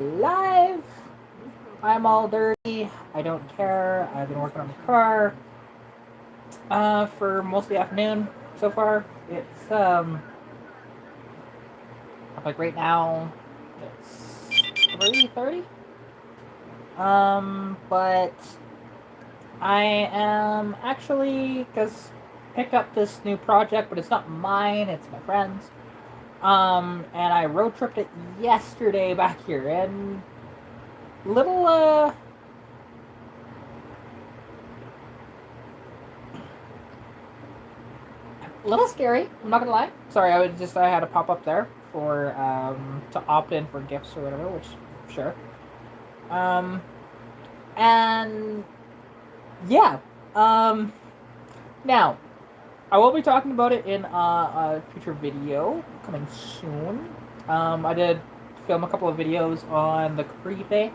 Live. I'm all dirty. I don't care. I've been working on the car for most of the afternoon so far. It's like right now it's 3:30. But I am actually because picked up this new project, but it's not mine. It's my friend's. And I road tripped it yesterday back here, and little little scary. I'm not gonna lie. Sorry, I had a pop up there for to opt in for gifts or whatever, which sure. Um, and yeah. Um, now I will be talking about it in a future video coming soon. I did film a couple of videos on the Capri Day,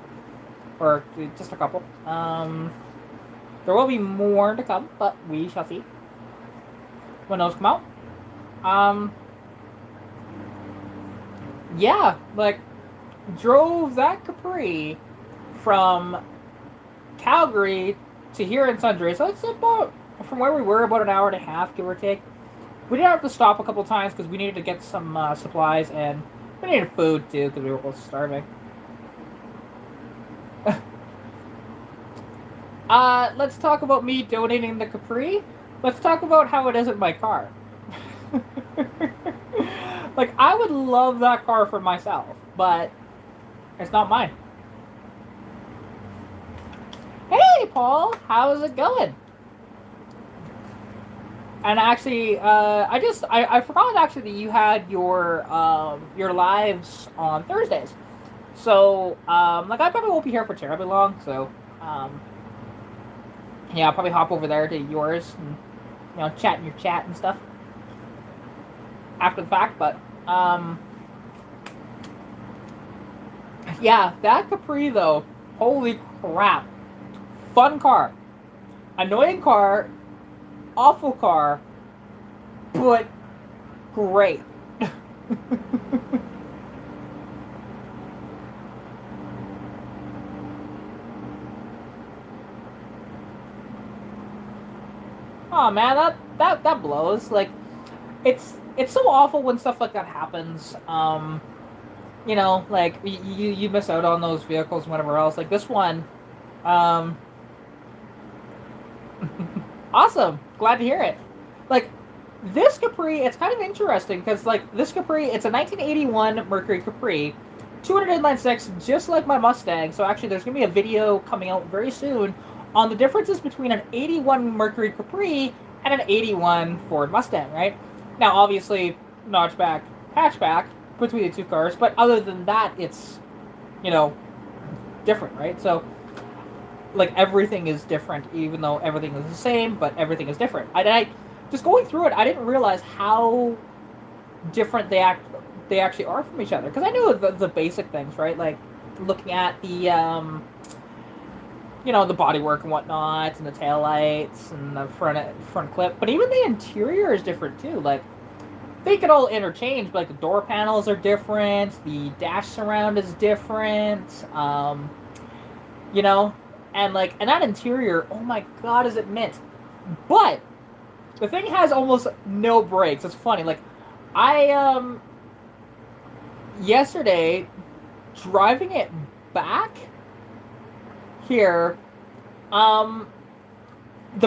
or just a couple. There will be more to come, but we shall see when those come out. Um, yeah, like drove that Capri from Calgary to here in Sundre, so it's about from where we were about an hour and a half, give or take. We did have to stop a couple times because we needed to get some supplies and we needed food too because we were both starving. Let's talk about me donating the Capri. Let's talk about how it isn't my car. Like, I would love that car for myself, but it's not mine. Hey, Paul, how's it going? And actually, I forgot actually that you had your lives on Thursdays. So, like, I probably won't be here for terribly long, so, yeah, I'll probably hop over there to yours and, chat in your chat and stuff after the fact, but, yeah, that Capri, though, holy crap. Fun car. Annoying car. Awful car. But great. Oh man, that blows. Like, it's so awful when stuff like that happens. Like you miss out on those vehicles and whatever else. Like this one, um, awesome. Glad to hear it. Like this Capri, it's kind of interesting because like this Capri, it's a 1981 Mercury Capri, 296, just like my Mustang. So actually, there's gonna be a video coming out very soon on the differences between an 81 Mercury Capri and an 81 Ford Mustang. Right now, obviously, notchback, hatchback between the two cars, but other than that, it's you know different, right? So like everything is different, even though everything is the same, but everything is different. I just going through it, I didn't realize how different they actually are from each other. Because I knew the basic things, right? Like looking at the the bodywork and whatnot, and the tail lights and the front clip. But even the interior is different too. Like they could all interchange, but like the door panels are different, the dash surround is different. And that interior, oh my god, is it mint? But the thing has almost no brakes. It's funny. Like I yesterday driving it back here, the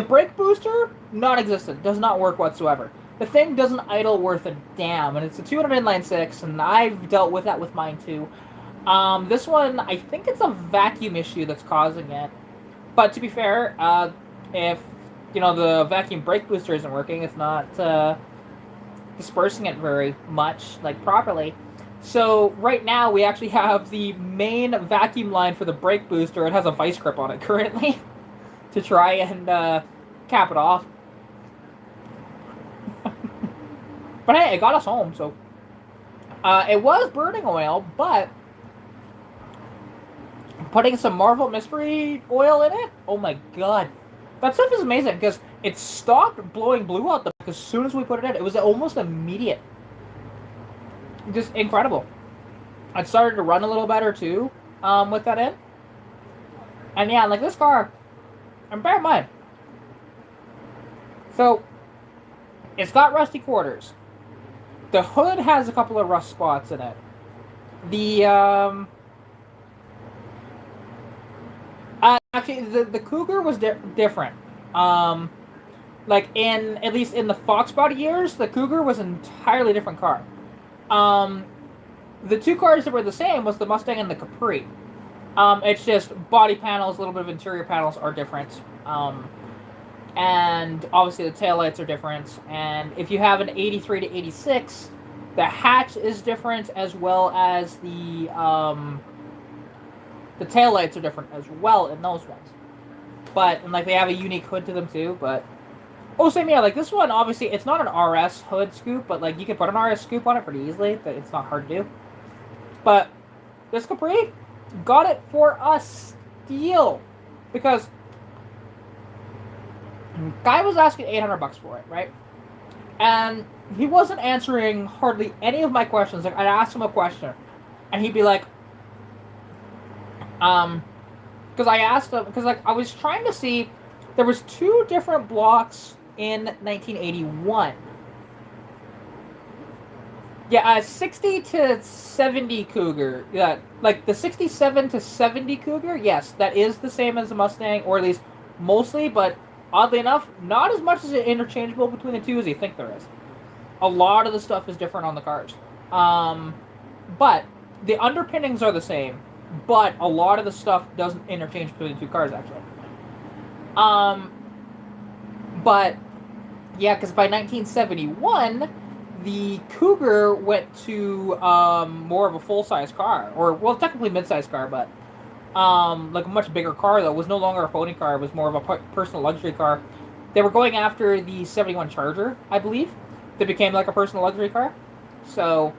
brake booster non-existent, does not work whatsoever. The thing doesn't idle worth a damn, and it's a 200 inline six, and I've dealt with that with mine too. This one, I think it's a vacuum issue that's causing it. But to be fair, if the vacuum brake booster isn't working, it's not dispersing it very much, like properly. So right now we actually have the main vacuum line for the brake booster. It has a vice grip on it currently to try and cap it off. But hey, it got us home, so it was burning oil, but putting some Marvel Mystery oil in it, oh my god. That stuff is amazing because it stopped blowing blue out the back as soon as we put it in. It was almost immediate. Just incredible. It started to run a little better too. with that in. And yeah, like this car, and bear in mind, so it's got rusty quarters. The hood has a couple of rust spots in it. The actually the Cougar was different. Like in at least in the Fox body years, the Cougar was an entirely different car. Um, the two cars that were the same was the Mustang and the Capri. It's just body panels, a little bit of interior panels are different. And obviously the taillights are different. And if you have an 83 to 86, the hatch is different as well as the taillights are different as well in those ones. But, and like they have a unique hood to them too, but... Oh, same, yeah, like this one, obviously, it's not an RS hood scoop, but like you can put an RS scoop on it pretty easily. It's not hard to do. But this Capri got it for a steal. Because guy was asking $800 for it, right? And he wasn't answering hardly any of my questions. Like, I'd ask him a question, and he'd be like, because I asked him, because like I was trying to see, there was two different blocks in 1981. Yeah, 60 to 70 Cougar. Yeah, like the 67 to 70 Cougar, yes, that is the same as the Mustang, or at least mostly, but oddly enough, not as much as interchangeable between the two as you think there is. A lot of the stuff is different on the cars. But the underpinnings are the same, but a lot of the stuff doesn't interchange between the two cars, actually. But, yeah, because by 1971, the Cougar went to more of a full-size car, or, well, technically mid-size car, but like a much bigger car, though. It was no longer a pony car. It was more of a personal luxury car. They were going after the 71 Charger, I believe, that became like a personal luxury car. So,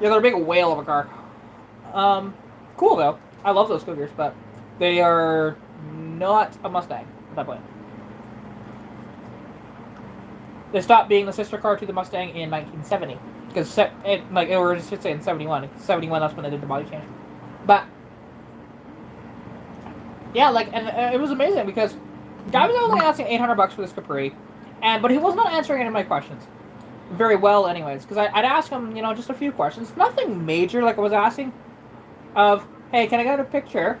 yeah, they're a big whale of a car. Cool, though. I love those Cougars, but they are not a Mustang at that point. They stopped being the sister car to the Mustang in 1970. Because, or I should say in 71. 71, that's when they did the body change. But, yeah, like, and it was amazing because the guy was only asking $800 for this Capri, but he was not answering any of my questions very well, anyways. Because I'd ask him, just a few questions, nothing major. Like I was asking, of, hey, can I get a picture?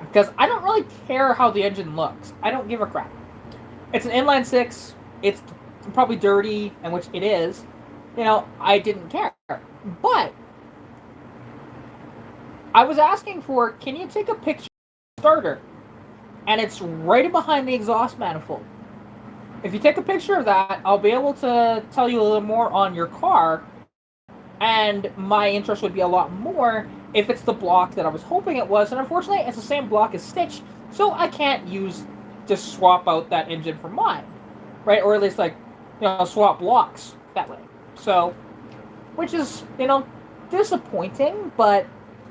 Because I don't really care how the engine looks. I don't give a crap. It's an inline six. It's probably dirty, and which it is. I didn't care, but I was asking for, can you take a picture of the starter? And it's right behind the exhaust manifold. If you take a picture of that, I'll be able to tell you a little more on your car, and my interest would be a lot more if it's the block that I was hoping it was. And unfortunately, it's the same block as Stitch, so I can't just swap out that engine for mine, right? Or at least swap blocks that way. So, which is, disappointing, but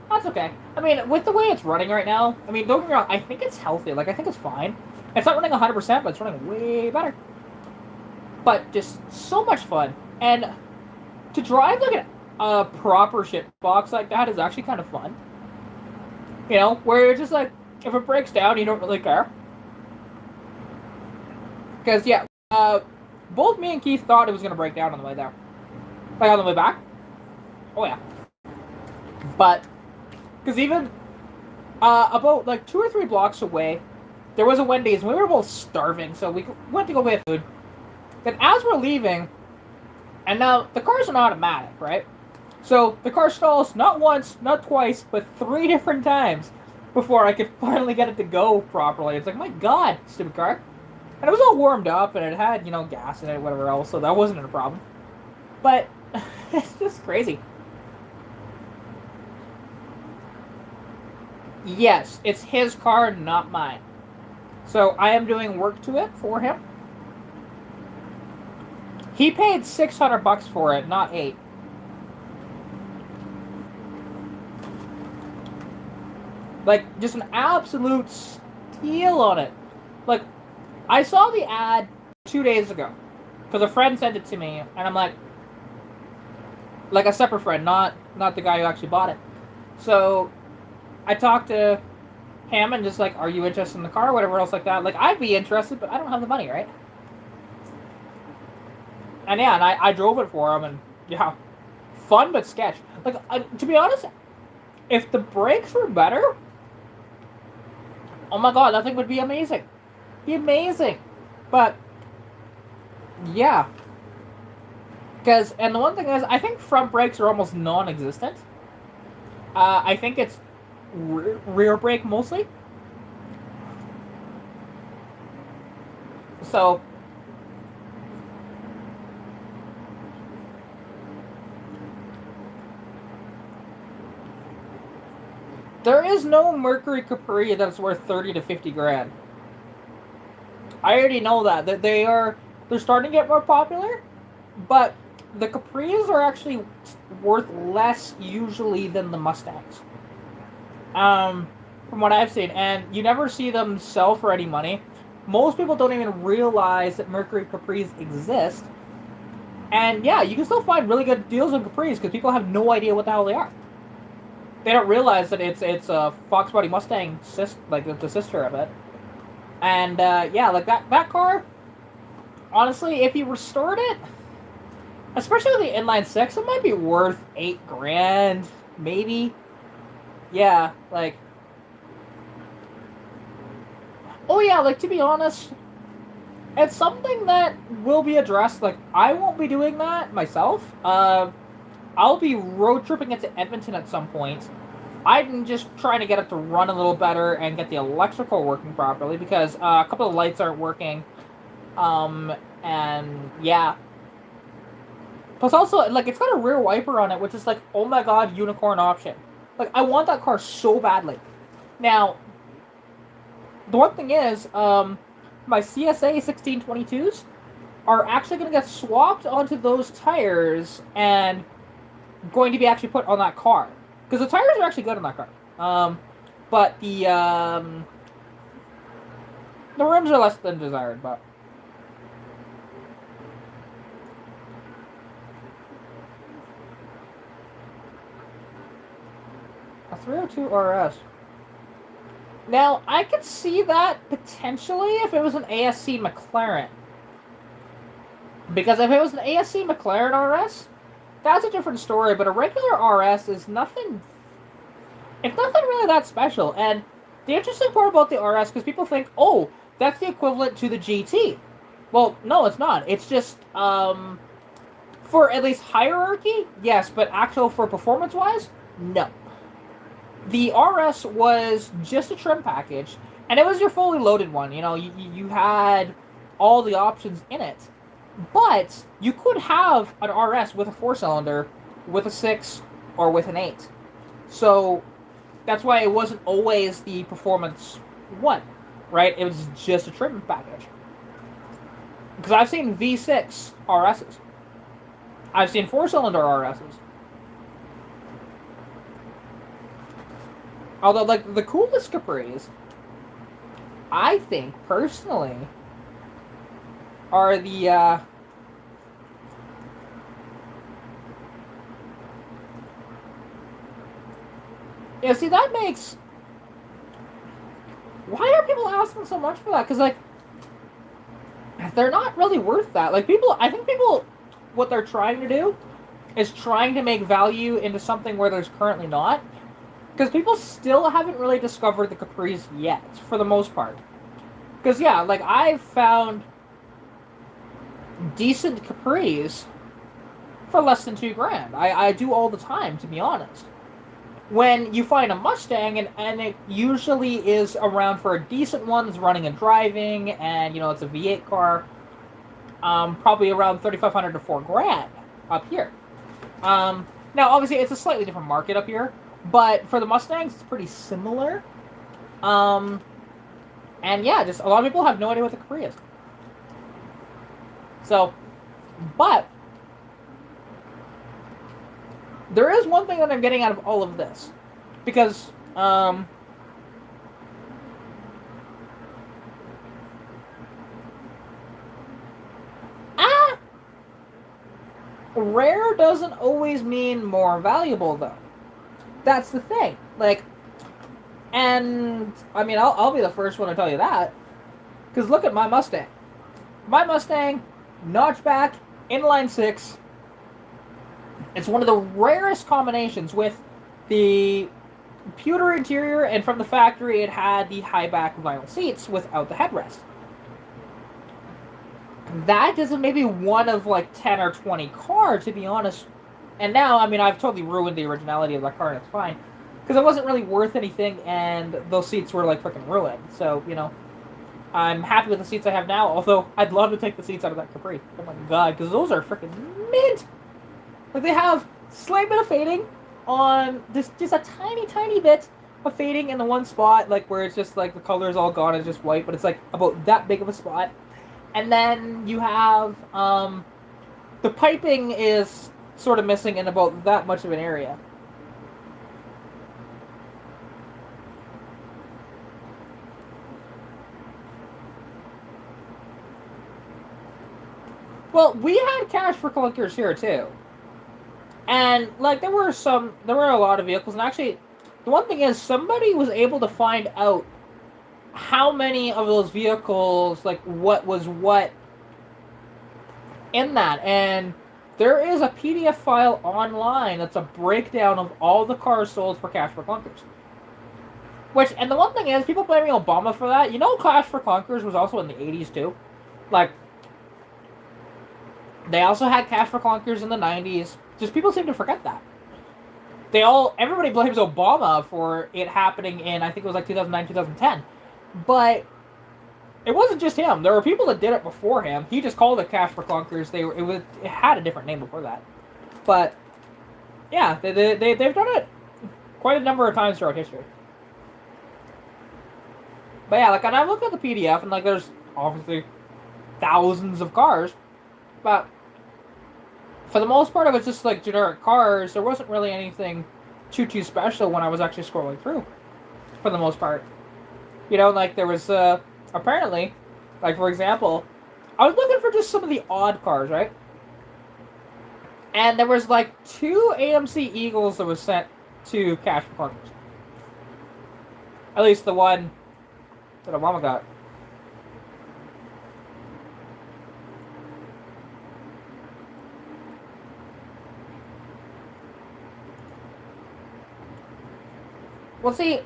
that's okay. I mean, with the way it's running right now, don't get me wrong, I think it's healthy. Like, I think it's fine. It's not running 100%, but it's running way better. But just so much fun. And to drive like a proper shit box like that is actually kind of fun. Where you're just like, if it breaks down, you don't really care. Because, yeah, both me and Keith thought it was going to break down on the way there. Like, on the way back. Oh, yeah. But, because even about, 2 or 3 blocks away, there was a Wendy's, and we were both starving, so we went to go get food. Then as we're leaving, and now, the car's an automatic, right? So, the car stalls not once, not twice, but 3 different times before I could finally get it to go properly. It's like, my God, stupid car. And it was all warmed up, and it had, gas in it, whatever else, so that wasn't a problem. But, it's just crazy. Yes, it's his car, not mine. So, I am doing work to it for him. He paid $600 for it, not $8. Like, just an absolute steal on it. Like, I saw the ad 2 days ago. Because a friend sent it to me, and I'm like a separate friend, not the guy who actually bought it. So I talked to him and just like, are you interested in the car, whatever else like that. Like, I'd be interested, but I don't have the money, right? And yeah, and I drove it for him, and yeah, fun but sketch. Like, to be honest, if the brakes were better, oh my god, that thing would be amazing. Be amazing. But yeah, because and the one thing is, I think front brakes are almost non-existent. I think it's rear brake mostly. So there is no Mercury Capri that's worth 30 to 50 grand. I already know that they're starting to get more popular, but the Capris are actually worth less usually than the Mustangs. Um, from what I've seen, and you never see them sell for any money. Most people don't even realize that Mercury Capris exist. And yeah, you can still find really good deals on Capris because people have no idea what the hell they are. They don't realize that it's a Fox Body Mustang, like the sister of it. And yeah, like that car. Honestly, if you restored it, especially with the inline six, it might be worth 8 grand, maybe. Yeah, like. Oh yeah, like to be honest, it's something that will be addressed. Like I won't be doing that myself. I'll be road tripping it to Edmonton at some point. I'm just trying to get it to run a little better and get the electrical working properly because a couple of lights aren't working. And yeah. Plus also, like, it's got a rear wiper on it, which is like, oh my god, unicorn option. Like, I want that car so badly. Now, the one thing is, my CSA 1622s are actually going to get swapped onto those tires and going to be actually put on that car. Because the tires are actually good on that car. But the rims are less than desired, but... A 302 RS. Now, I could see that potentially if it was an ASC McLaren. Because if it was an ASC McLaren RS, that's a different story, but a regular RS is nothing... It's nothing really that special, and the interesting part about the RS, because people think, oh, that's the equivalent to the GT. Well, no, it's not. It's just, for at least hierarchy, yes, but actual for performance-wise, no. The RS was just a trim package, and it was your fully loaded one. You know, you had all the options in it. But you could have an RS with a 4-cylinder, with a 6, or with an 8. So that's why it wasn't always the performance one, right? It was just a trim package. Because I've seen V6 RSs. I've seen 4-cylinder RSs. Although, like, the coolest Capris, I think, personally, are the, yeah, see, that makes... Why are people asking so much for that? Because, like, they're not really worth that. Like, I think people, what they're trying to do is trying to make value into something where there's currently not. Because people still haven't really discovered the Capris yet, for the most part. Because, yeah, like, I've found decent Capris for less than 2 grand. I do all the time, to be honest. When you find a Mustang, and it usually is around for a decent one that's running and driving, and, you know, it's a V8 car, probably around 3,500 to 4 grand up here. Now, obviously, it's a slightly different market up here, but for the Mustangs, it's pretty similar. And yeah, just a lot of people have no idea what the Capri is. So, but there is one thing that I'm getting out of all of this. Because, rare doesn't always mean more valuable, though. That's the thing. Like, and I mean, I'll be the first one to tell you that. Because look at my Mustang. My Mustang, notchback, inline six. It's one of the rarest combinations with the pewter interior, and from the factory, it had the high back vinyl seats without the headrest. That is maybe one of like 10 or 20 cars, to be honest. And now, I mean, I've totally ruined the originality of that car, and it's fine. Because it wasn't really worth anything, and those seats were like freaking ruined. So, you know, I'm happy with the seats I have now, although I'd love to take the seats out of that Capri. Oh my god, because those are freaking mint! Like, they have slight bit of fading on just a tiny, tiny bit of fading in the one spot, like, where it's just, like, the color is all gone, it's just white, but it's, like, about that big of a spot. And then you have, the piping is sort of missing in about that much of an area. Well, we had cash for Clunkers here, too. And, like, there were a lot of vehicles, and actually, the one thing is, somebody was able to find out how many of those vehicles, like, what was what in that, and there is a PDF file online that's a breakdown of all the cars sold for Cash for Clunkers. Which, and the one thing is, people blaming Obama for that. You know, Cash for Clunkers was also in the 80s, too. Like, they also had Cash for Clunkers in the 90s. Just people seem to forget that. Everybody blames Obama for it happening in, I think it was like 2009, 2010. But it wasn't just him. There were people that did it before him. He just called it Cash for Clunkers. It had a different name before that. But, yeah, they've done it quite a number of times throughout history. But yeah, like, and I looked at the PDF, and like, there's obviously thousands of cars, but for the most part, it was just like generic cars. There wasn't really anything too special when I was actually scrolling through, for the most part. You know, like, there was apparently, like, for example, I was looking for just some of the odd cars, right? And there was like 2 AMC Eagles that was sent to Cash for Clunkers. At least the one that Obama got. Well, see,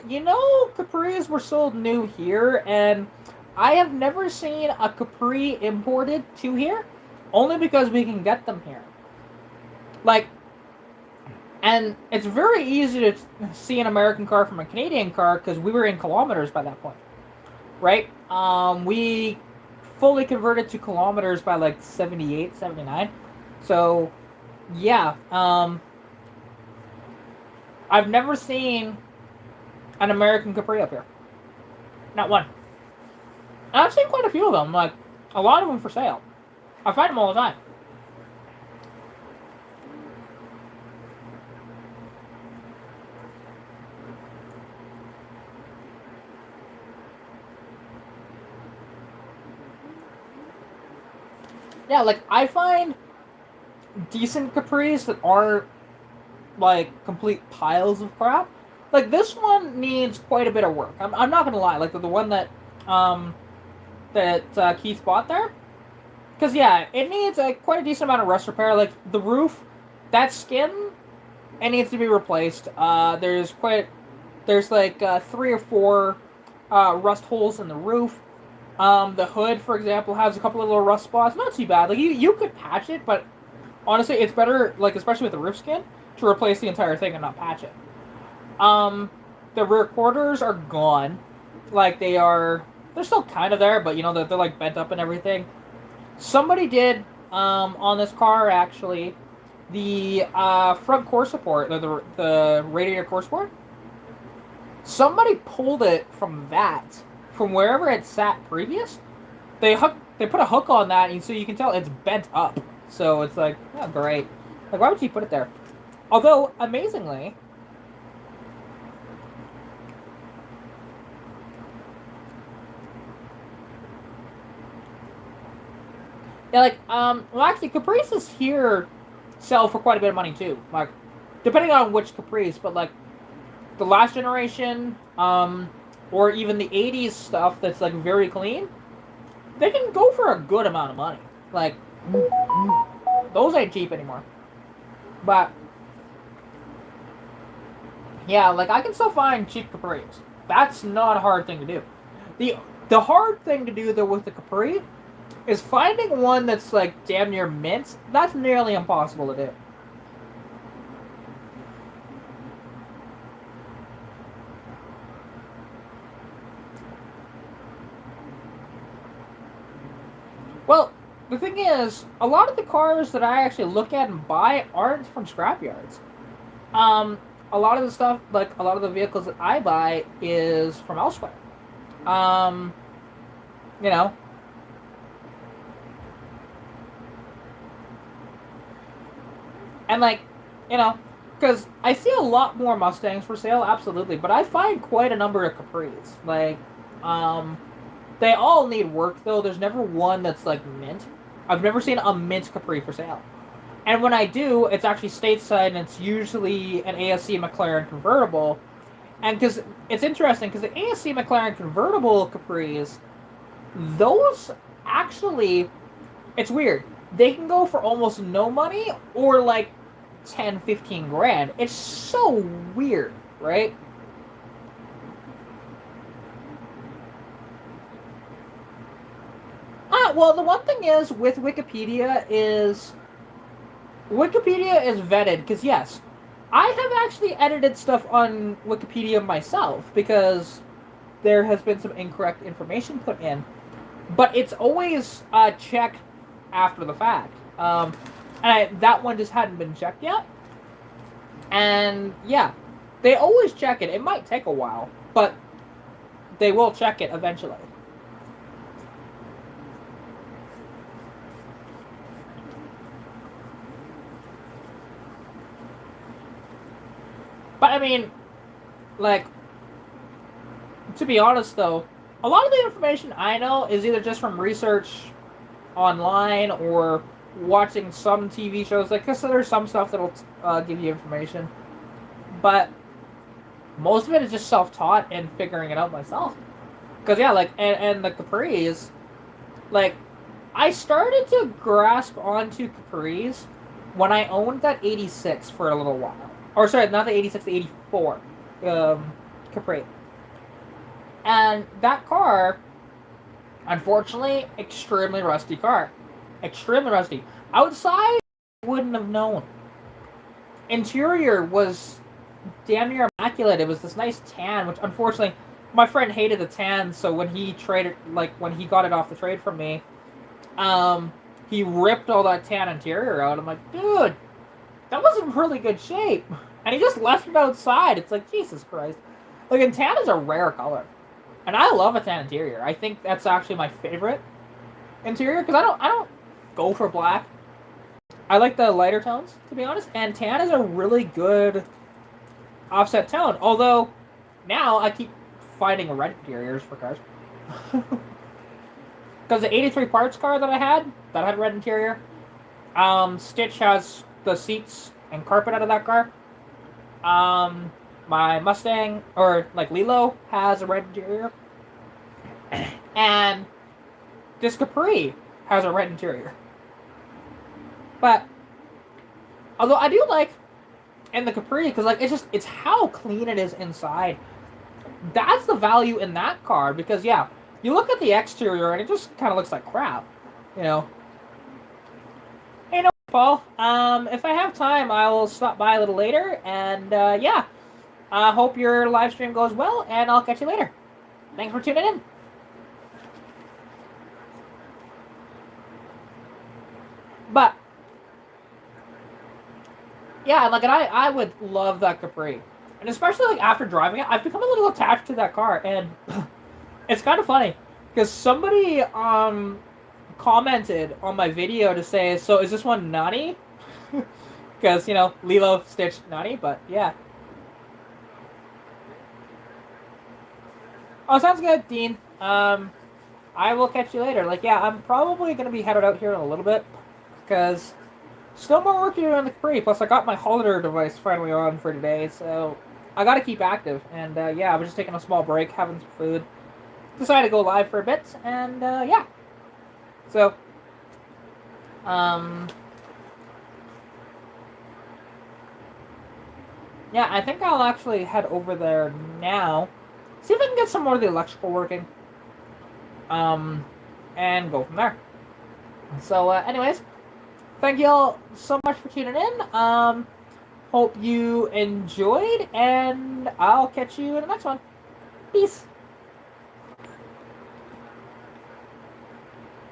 you know, Capris were sold new here, and I have never seen a Capri imported to here, only because we can get them here. Like, and it's very easy to see an American car from a Canadian car, because we were in kilometers by that point, right? We fully converted to kilometers by like 78, 79. So, yeah, I've never seen an American Capri up here. Not one. And I've seen quite a few of them, like, a lot of them for sale. I find them all the time. Yeah, like, I find decent Capris that aren't, like, complete piles of crap. Like, this one needs quite a bit of work. I'm not gonna lie. Like, the one that Keith bought there, because yeah, it needs quite a decent amount of rust repair. Like, the roof, that skin, it needs to be replaced. There's like 3 or 4 rust holes in the roof. The hood, for example, has a couple of little rust spots. Not too bad. Like, you could patch it, but honestly, it's better, like, especially with the roof skin, to replace the entire thing and not patch it. The rear quarters are gone. Like, they're still kind of there, but, you know, they're like bent up and everything. Somebody did, on this car, actually, the front core support, the radiator core support. Somebody pulled it from wherever it sat previous. They put a hook on that, and so you can tell it's bent up. So it's like, oh, great. Like, why would you put it there? Although, amazingly, Yeah, like, well, actually, Caprices here sell for quite a bit of money too. Like, depending on which Caprice, but like the last generation, or even the '80s stuff that's like very clean, they can go for a good amount of money. Like, those ain't cheap anymore. But yeah, like I can still find cheap Capris. That's not a hard thing to do. The the hard thing to do though with the Capri is finding one that's like damn near mint. That's nearly impossible to do. Well, the thing is, a lot of the cars that I actually look at and buy aren't from scrapyards. Um, a lot of the stuff, like a lot of the vehicles that I buy, is from elsewhere. Um, you know, and like, you know, because I see a lot more Mustangs for sale, absolutely, but I find quite a number of Capris. Like, um, they all need work though. There's never one that's like mint. I've never seen a mint Capri for sale. And when I do, it's actually stateside, and it's usually an ASC McLaren convertible. And because it's interesting, because the ASC McLaren convertible Capris, those actually, it's weird. They can go for almost no money or like 10, 15 grand. It's so weird, right? Well, the one thing is with Wikipedia is vetted because yes, I have actually edited stuff on Wikipedia myself because there has been some incorrect information put in, but it's always checked after the fact. That one just hadn't been checked yet, and yeah, they always check it. It might take a while, but they will check it eventually. But I mean, like, to be honest though, a lot of the information I know is either just from research online or watching some TV shows. Like, cause there's some stuff that'll give you information, but most of it is just self-taught and figuring it out myself. Cause yeah, like, and the Capris, like, I started to grasp onto Capris when I owned that '86 for a little while. Or sorry, not the '86, the '84 Capri. And that car, unfortunately, extremely rusty car. Extremely rusty. Outside, I wouldn't have known. Interior was damn near immaculate. It was this nice tan, which unfortunately, my friend hated the tan. So when he traded, like when he got it off the trade from me, he ripped all that tan interior out. I'm like, dude, that was in really good shape. And he just left it outside. It's like, Jesus Christ. Like, and tan is a rare color. And I love a tan interior. I think that's actually my favorite interior because I don't go for black. I like the lighter tones, to be honest. And tan is a really good offset tone. Although now I keep finding red interiors for cars. Because the '83 parts car that had red interior, Stitch has the seats and carpet out of that car. My Mustang, or like Lilo, has a red interior. And this Capri has a red interior. But, although I do like in the Capri, because like it's how clean it is inside. That's the value in that car, because yeah, you look at the exterior and it just kind of looks like crap, you know. Hey, no, Paul. If I have time, I will stop by a little later, and yeah, I hope your live stream goes well, and I'll catch you later. Thanks for tuning in. But yeah, like, and I would love that Capri, and especially like after driving it, I've become a little attached to that car, and it's kind of funny because somebody commented on my video to say, so is this one Nani? Because, you know, Lilo, Stitch, Nani, but yeah. Oh, sounds good, Dean. I will catch you later. Like, yeah, I'm probably going to be headed out here in a little bit, because still more work to do on the Capri, plus I got my holiday device finally on for today, so I got to keep active. And, yeah, I was just taking a small break, having some food. Decided to go live for a bit, and, yeah. So, um... yeah, I think I'll actually head over there now. See if I can get some more of the electrical working. And go from there. So, anyways, thank you all so much for tuning in. Hope you enjoyed, and I'll catch you in the next one. Peace.